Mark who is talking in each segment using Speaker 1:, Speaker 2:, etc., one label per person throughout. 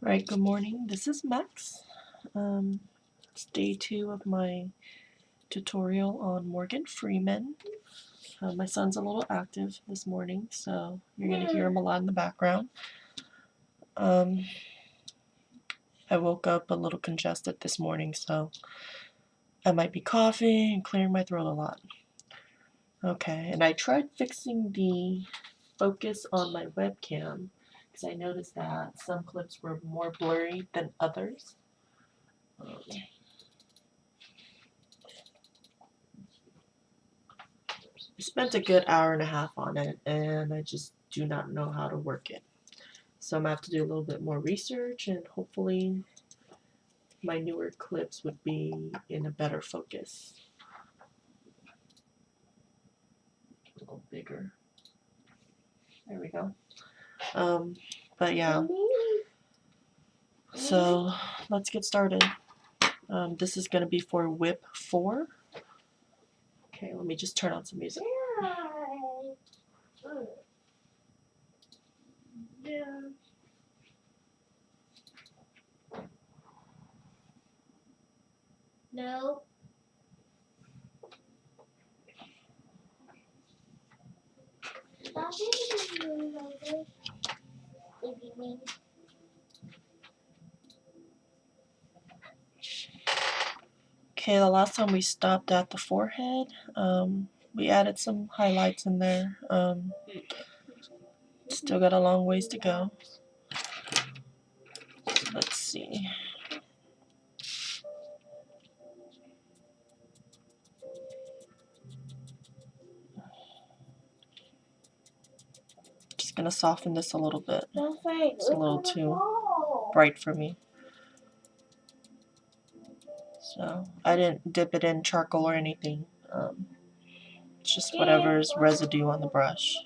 Speaker 1: Right, good morning. This is Meks. It's day 2 of my tutorial on Morgan Freeman. My son's a little active this morning, so you're going to hear him a lot in the background. I woke up a little congested this morning, so I might be coughing and clearing my throat a lot. Okay, and I tried fixing the focus on my webcam because I noticed that some clips were more blurry than others. I spent a good hour and a half on it, and I just do not know how to work it. So I'm going to have to do a little bit more research, and hopefully my newer clips would be in a better focus. A little bigger. There we go. But yeah. So let's get started. This is going to be for WIP 4. Okay, let me just turn on some music.
Speaker 2: No.
Speaker 1: Okay, the last time we stopped at the forehead, we added some highlights in there. Still got a long ways to go. So let's see. Just gonna soften this a little bit. It's a little too bright for me. So I didn't dip it in charcoal or anything. It's just whatever's residue on the brush.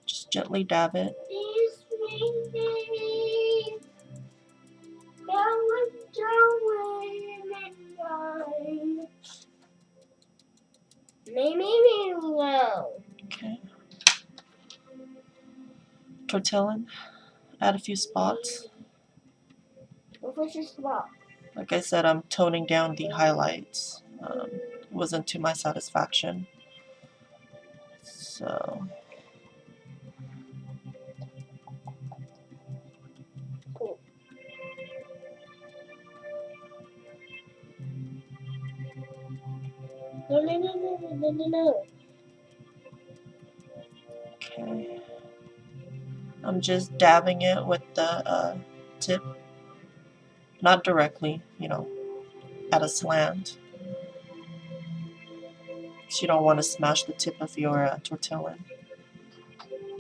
Speaker 1: Just gently dab it. Okay. Tortillin. Add a few spots.
Speaker 2: What's your spot?
Speaker 1: Like I said, I'm toning down the highlights. It wasn't to my satisfaction. So.
Speaker 2: No.
Speaker 1: Okay. I'm just dabbing it with the tip. Not directly, at a slant. So you don't want to smash the tip of your tortilla.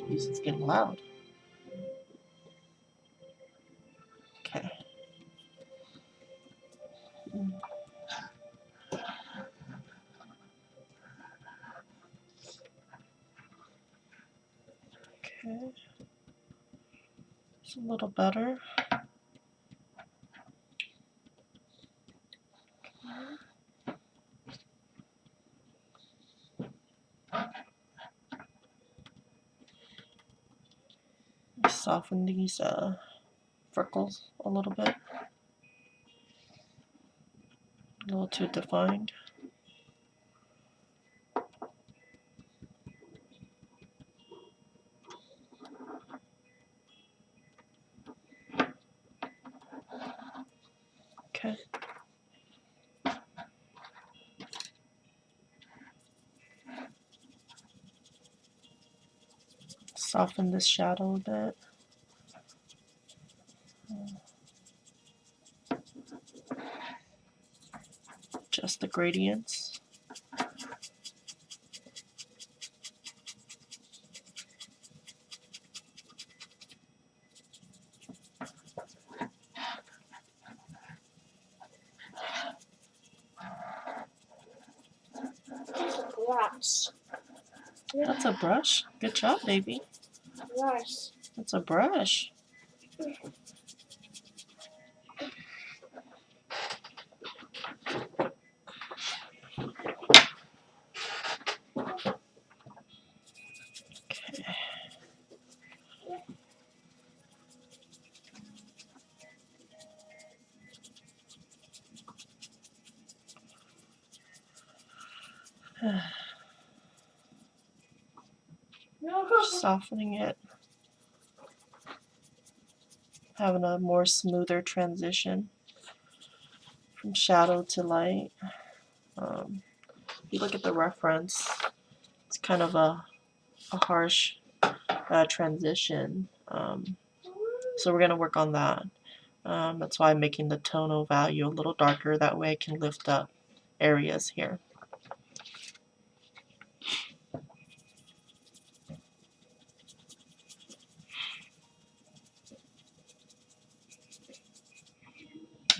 Speaker 1: Jeez, it's getting loud. Okay. Okay. It's a little better. Soften these freckles a little bit. A little too defined. Okay. Soften this shadow a bit. Just the gradients. That's a brush. Good job, baby.
Speaker 2: Brush.
Speaker 1: That's a brush. Softening it, having a more smoother transition from shadow to light. If you look at the reference, it's kind of a harsh transition. So we're going to work on that. That's why I'm making the tonal value a little darker. That way I can lift up areas here.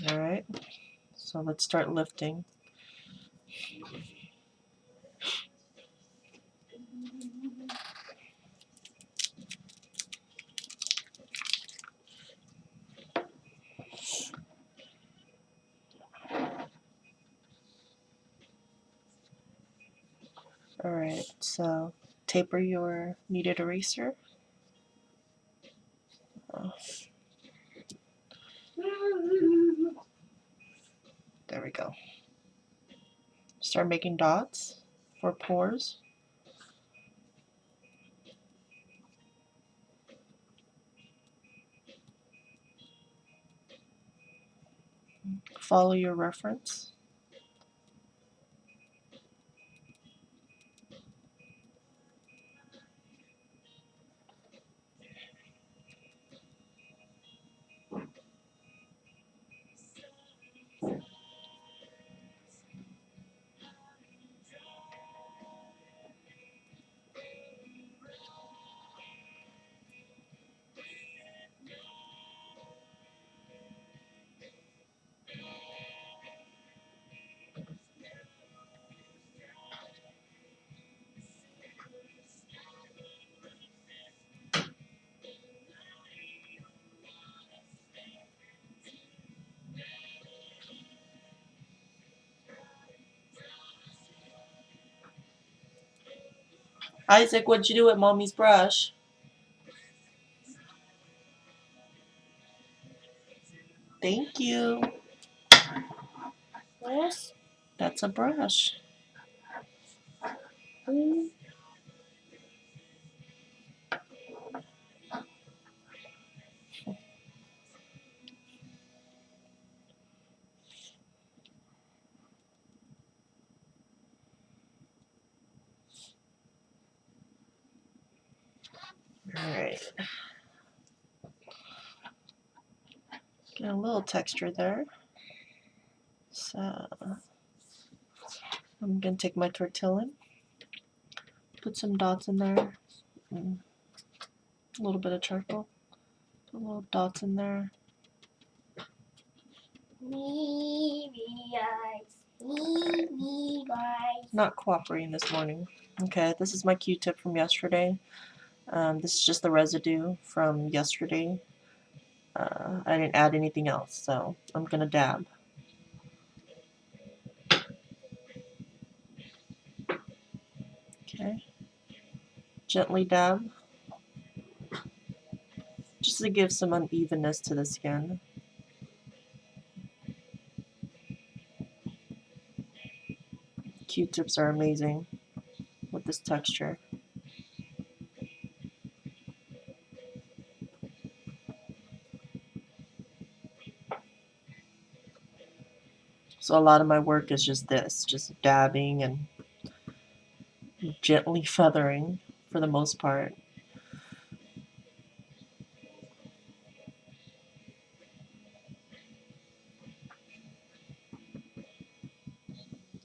Speaker 1: Alright, so let's start lifting. Alright, so taper your kneaded eraser. There we go. Start making dots for pores. Follow your reference. Isaac, what'd you do with Mommy's brush? Thank you.
Speaker 2: Yes.
Speaker 1: That's a brush. Alright. Get a little texture there. So I'm going to take my tortillon, put some dots in there, a little bit of charcoal, put little dots in there. Not cooperating this morning. Okay, this is my Q-tip from yesterday. This is just the residue from yesterday. I didn't add anything else, so I'm going to dab. Okay, gently dab, just to give some unevenness to the skin. Q-tips are amazing with this texture. So a lot of my work is just this, just dabbing and gently feathering for the most part.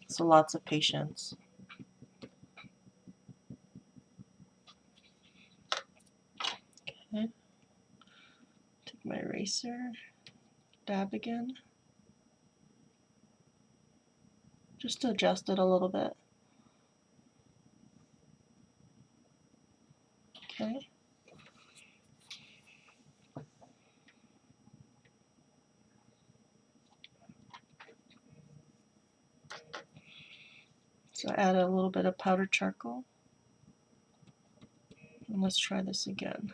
Speaker 1: So lots of patience. Okay. Take my eraser, dab again. Just to adjust it a little bit. Okay. So I added a little bit of powdered charcoal. And let's try this again.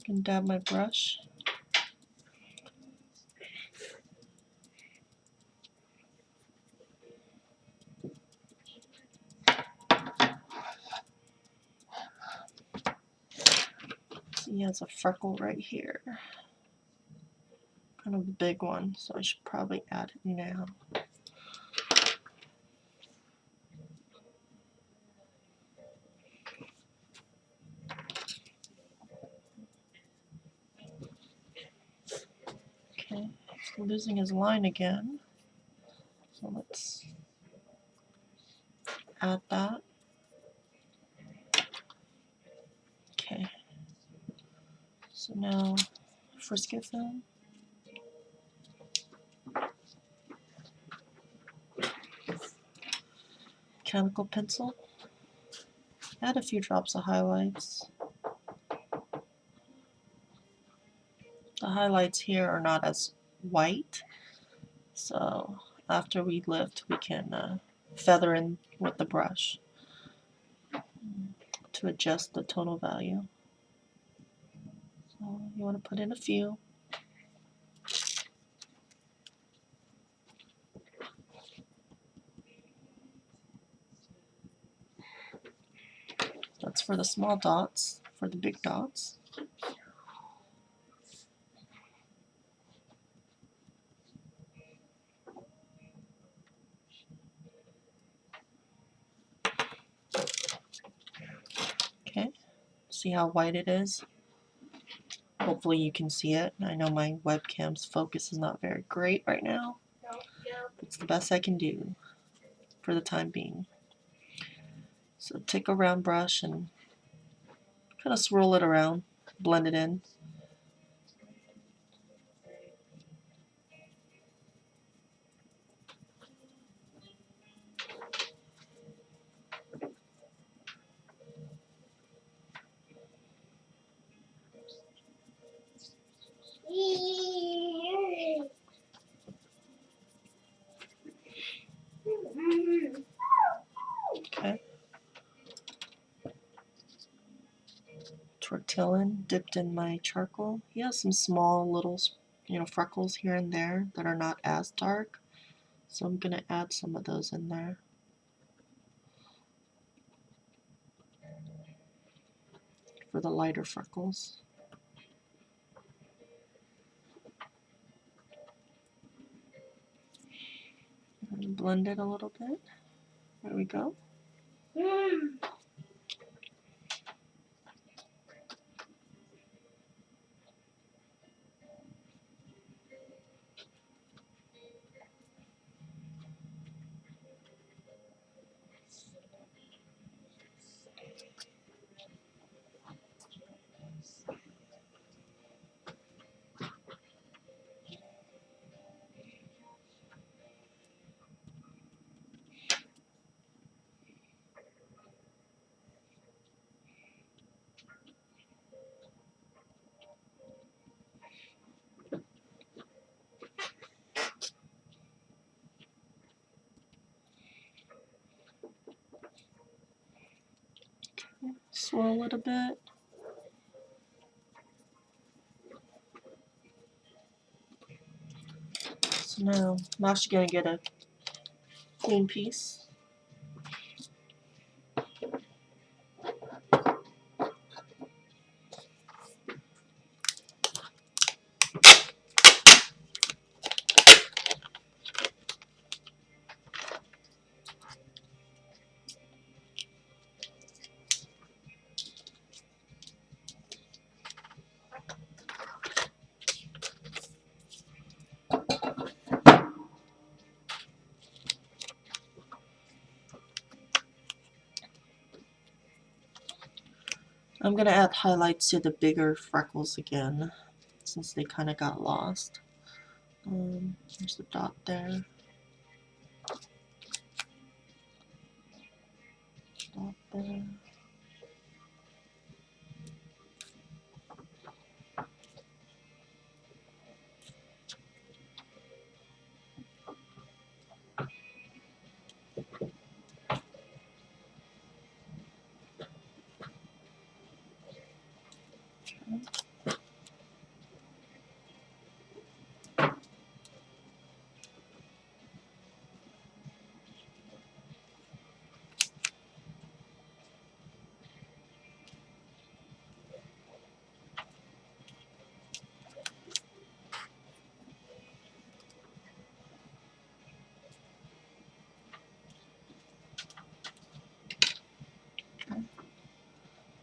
Speaker 1: can dab my brush. So he has a freckle right here. Kind of a big one, so I should probably add it now. Okay, he's losing his line again. So let's add that. Okay. So now Frisket film. Mechanical pencil. Add a few drops of highlights. The highlights here are not as white, so after we lift, we can feather in with the brush to adjust the tonal value. So you want to put in a few. That's for the small dots. For the big dots, okay, see how white it is? Hopefully you can see it. I know my webcam's focus is not very great right now. It's the best I can do for the time being. So take a round brush and kind of swirl it around, blend it in. Okay. Tortillon dipped in my charcoal. He has some small little, freckles here and there that are not as dark. So I'm going to add some of those in there. For the lighter freckles. And blend it a little bit. There we go. Swirl it a bit. So now I'm actually going to get a clean piece. I'm going to add highlights to the bigger freckles again, since they kind of got lost. There's the dot there. Dot there.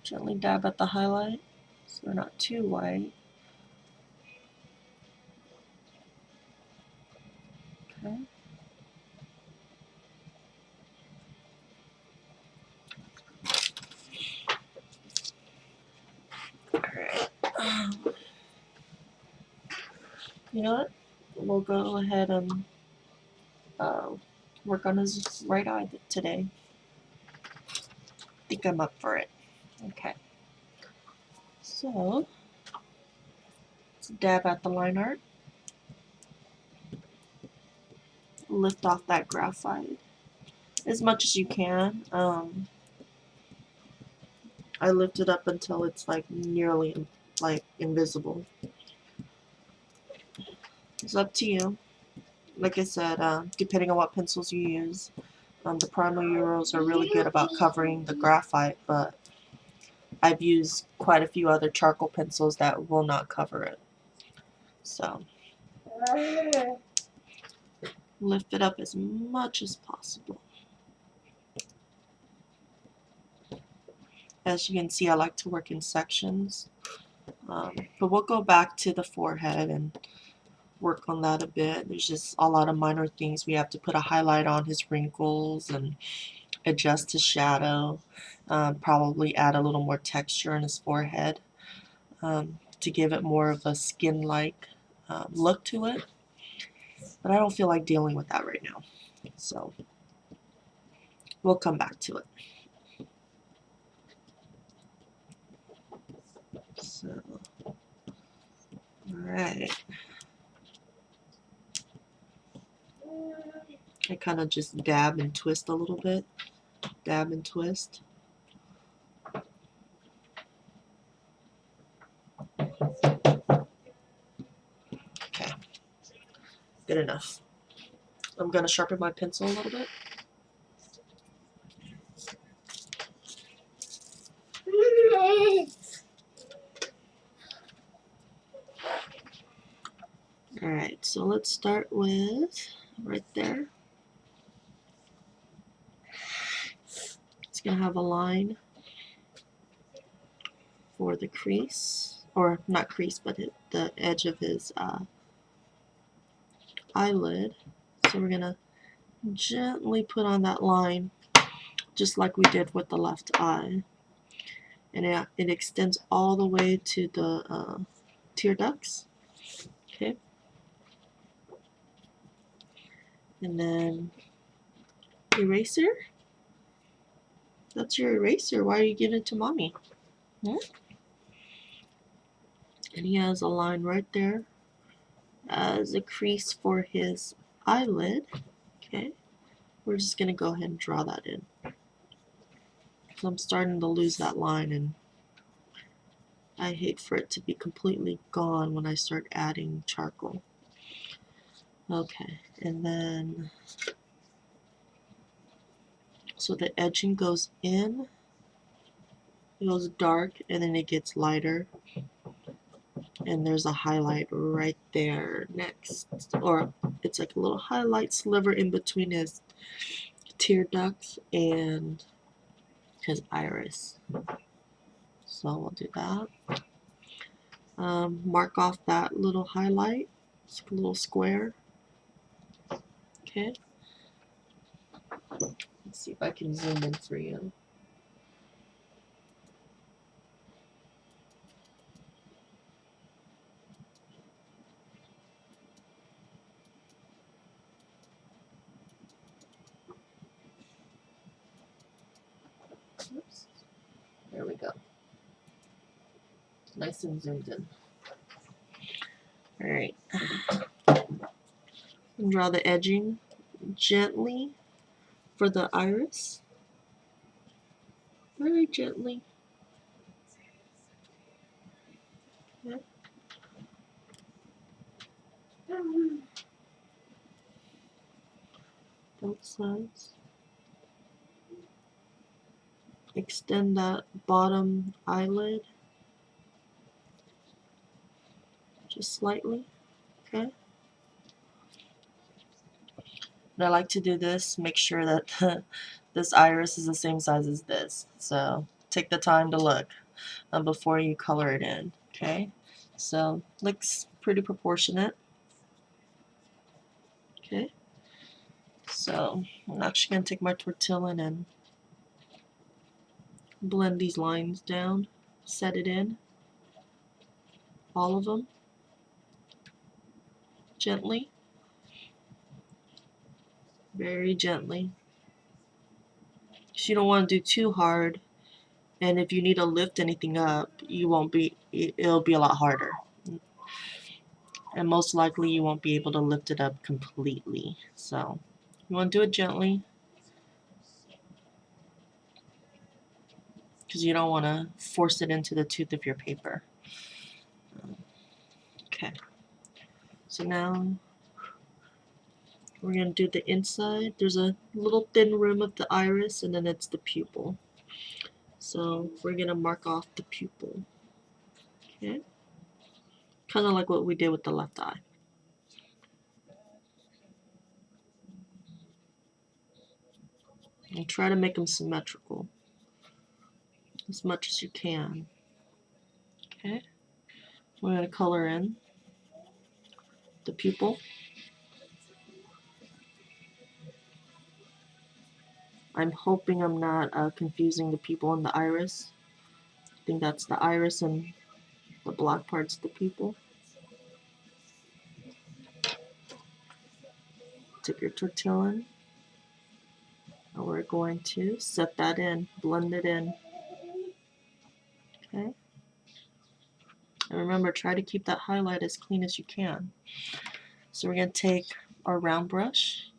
Speaker 1: Gently dab at the highlight so they're not too white. Okay. Alright. You know what? We'll go ahead and work on his right eye today. I think I'm up for it. Okay. So, let's dab at the line art. Lift off that graphite as much as you can. I lift it up until it's like nearly like invisible. It's up to you. Like I said, depending on what pencils you use, the Primal Euros are really good about covering the graphite, but I've used quite a few other charcoal pencils that will not cover it. So, lift it up as much as possible. As you can see, I like to work in sections. But we'll go back to the forehead and work on that a bit. There's just a lot of minor things. We have to put a highlight on his wrinkles and adjust his shadow. Probably add a little more texture in his forehead to give it more of a skin-like look to it. But I don't feel like dealing with that right now. So we'll come back to it. So, alright. I kind of just dab and twist a little bit. Dab and twist. Okay. Good enough. I'm going to sharpen my pencil a little bit. Alright, so let's start with right there. It's going to have a line for the crease, or not crease, but the edge of his eyelid. So we're going to gently put on that line, just like we did with the left eye. And it extends all the way to the tear ducts. Okay. And then eraser. That's your eraser. Why are you giving it to mommy? Hmm? And he has a line right there as a crease for his eyelid. Okay. We're just going to go ahead and draw that in. So I'm starting to lose that line, and I hate for it to be completely gone when I start adding charcoal. Okay, and then so the edging goes in, it goes dark, and then it gets lighter, and there's a highlight right there next, or it's like a little highlight sliver in between his tear ducts and his iris. So we'll do that. Mark off that little highlight, it's a little square. Okay. Let's see if I can zoom in for you. Oops. There we go. Nice and zoomed in. Alright. Draw the edging gently for the iris. Very gently. Okay. Both sides. Extend that bottom eyelid just slightly. Okay. And I like to do this, make sure that this iris is the same size as this. So take the time to look before you color it in. Okay, so looks pretty proportionate. Okay, so I'm actually going to take my tortillon and blend these lines down, set it in, all of them, gently, very gently. You don't want to do too hard, and if you need to lift anything up, it'll be a lot harder. And most likely you won't be able to lift it up completely. So you want to do it gently, because you don't want to force it into the tooth of your paper. Okay, so now we're going to do the inside. There's a little thin rim of the iris, and then it's the pupil. So we're going to mark off the pupil. Okay, kind of like what we did with the left eye. And try to make them symmetrical as much as you can. Okay, we're going to color in the pupil. I'm hoping I'm not confusing the pupil and the iris. I think that's the iris and the black part's the pupil. Take your tortillon, and we're going to set that in, blend it in. Okay. And remember, try to keep that highlight as clean as you can. So we're going to take our round brush,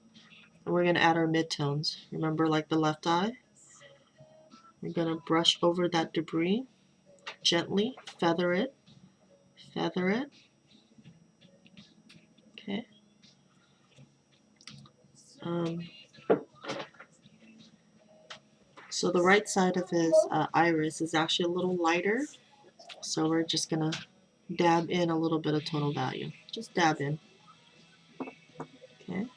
Speaker 1: and we're going to add our midtones. Remember, like the left eye, we're going to brush over that debris, gently feather it, feather it. Okay. So the right side of his iris is actually a little lighter, so we're just going to dab in a little bit of tonal value. Just dab in. Okay.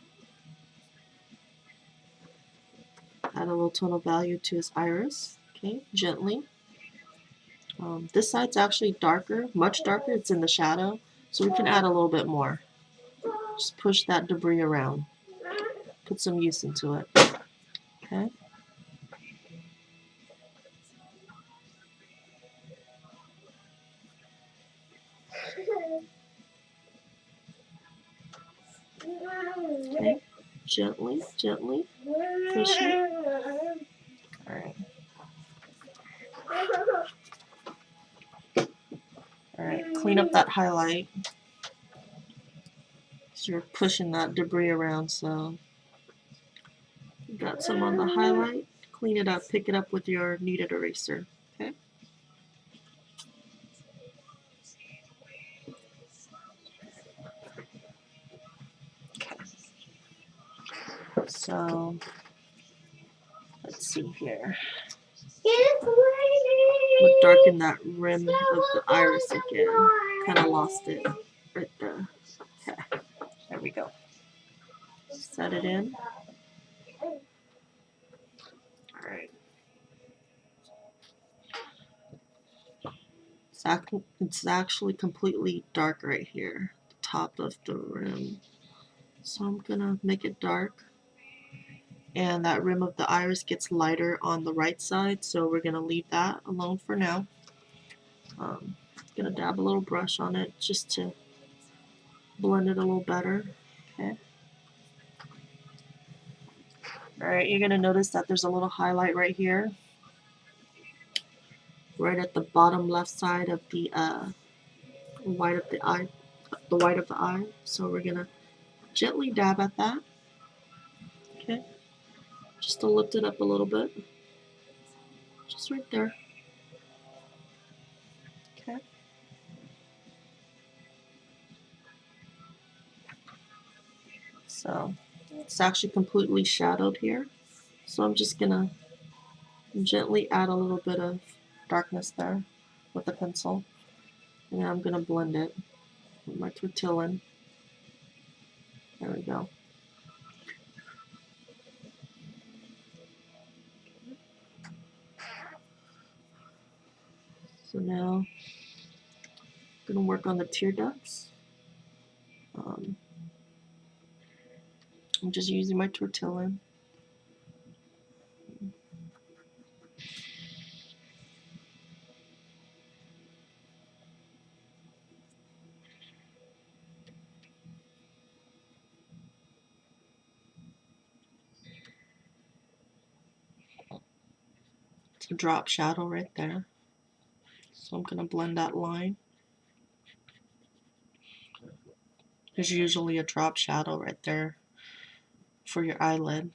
Speaker 1: Add a little tonal value to his iris. Okay, gently. This side's actually darker, much darker. It's in the shadow, so we can add a little bit more. Just push that debris around. Put some use into it. Okay. Okay. Gently, gently. Push it. Alright. Alright, clean up that highlight. So you're pushing that debris around, so you got some on the highlight. Clean it up, pick it up with your kneaded eraser. Okay. So let's see here. We'll darken that rim of the iris again. Kind of lost it right there. Okay, there we go. Set it in. Alright. It's actually completely dark right here, the top of the rim. So I'm gonna make it dark. And that rim of the iris gets lighter on the right side, so we're gonna leave that alone for now. Gonna dab a little brush on it just to blend it a little better. Okay. Alright, you're gonna notice that there's a little highlight right here, right at the bottom left side of the white of the eye, So we're gonna gently dab at that. Okay, just to lift it up a little bit, just right there. Okay. So it's actually completely shadowed here, so I'm just gonna gently add a little bit of darkness there with the pencil, and then I'm gonna blend it with my tortillon. There we go. So now I'm going to work on the tear ducts. I'm just using my tortilla. It's a drop shadow right there. So I'm going to blend that line. There's usually a drop shadow right there for your eyelid.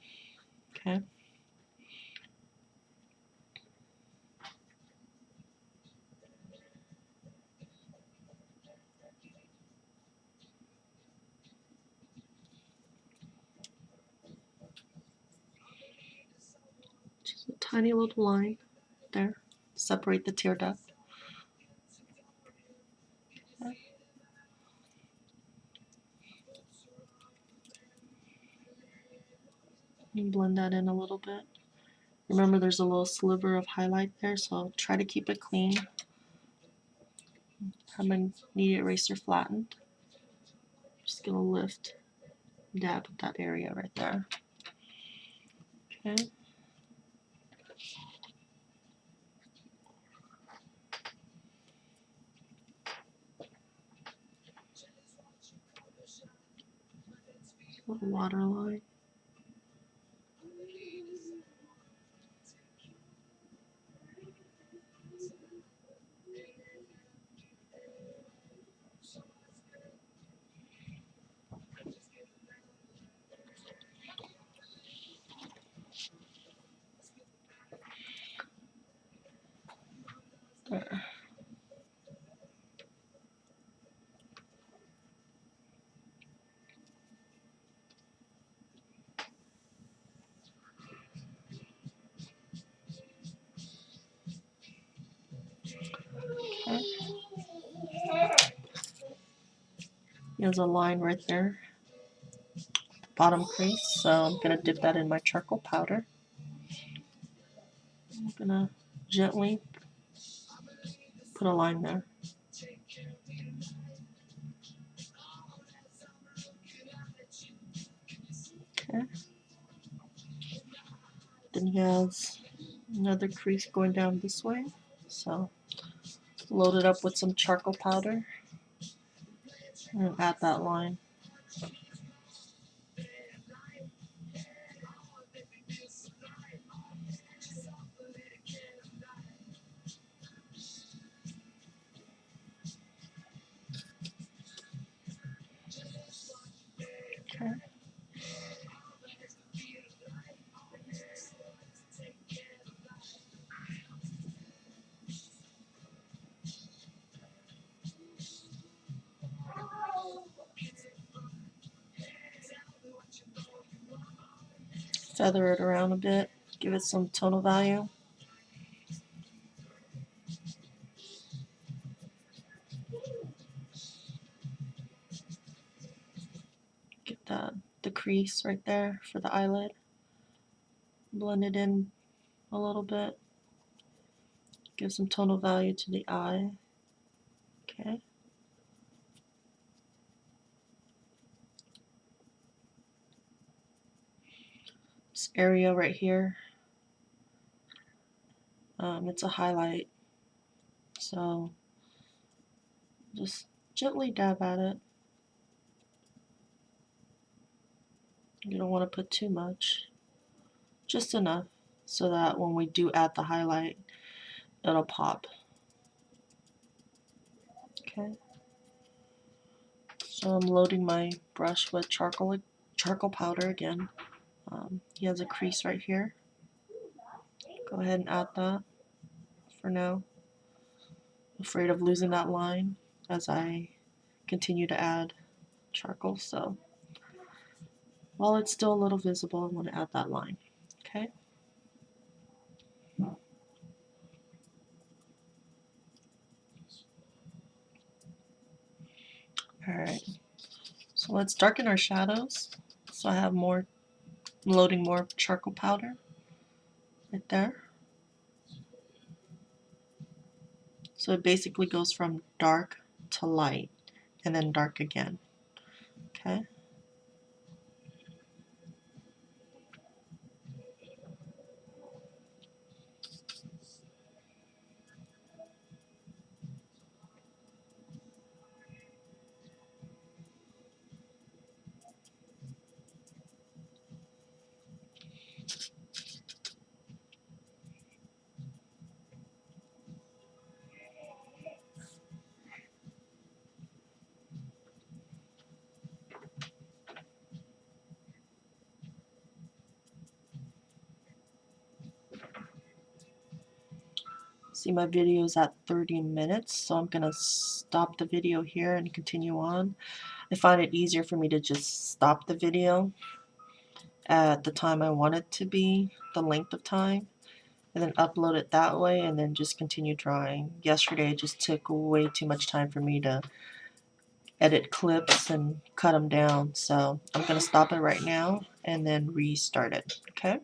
Speaker 1: Okay. Just a tiny little line there. Separate the tear duct. Okay. And blend that in a little bit. Remember, there's a little sliver of highlight there, so try to keep it clean. Have my kneaded eraser flattened. Just gonna lift, dab at that area right there. Okay. Little water line. There. Okay. There's a line right there, bottom crease, so I'm gonna dip that in my charcoal powder. I'm gonna gently put a line there. Okay. Then he has another crease going down this way, so load it up with some charcoal powder and add that line. Okay. Feather it around a bit, give it some tonal value. Get the crease right there for the eyelid. Blend it in a little bit. Give some tonal value to the eye. Okay. This area right here, it's a highlight, so just gently dab at it. You don't want to put too much, just enough so that when we do add the highlight, it'll pop. Okay. So I'm loading my brush with charcoal powder again. He has a crease right here. Go ahead and add that for now. Afraid of losing that line as I continue to add charcoal, so while it's still a little visible, I'm going to add that line. Okay. Alright, so let's darken our shadows. So I have more, I'm loading more charcoal powder right there. So it basically goes from dark to light and then dark again. Okay. See, my video is at 30 minutes, so I'm gonna stop the video here and continue on. I find it easier for me to just stop the video at the time I want it to be, the length of time, and then upload it that way and then just continue drawing. Yesterday it just took way too much time for me to edit clips and cut them down, so I'm gonna stop it right now and then restart it. Okay.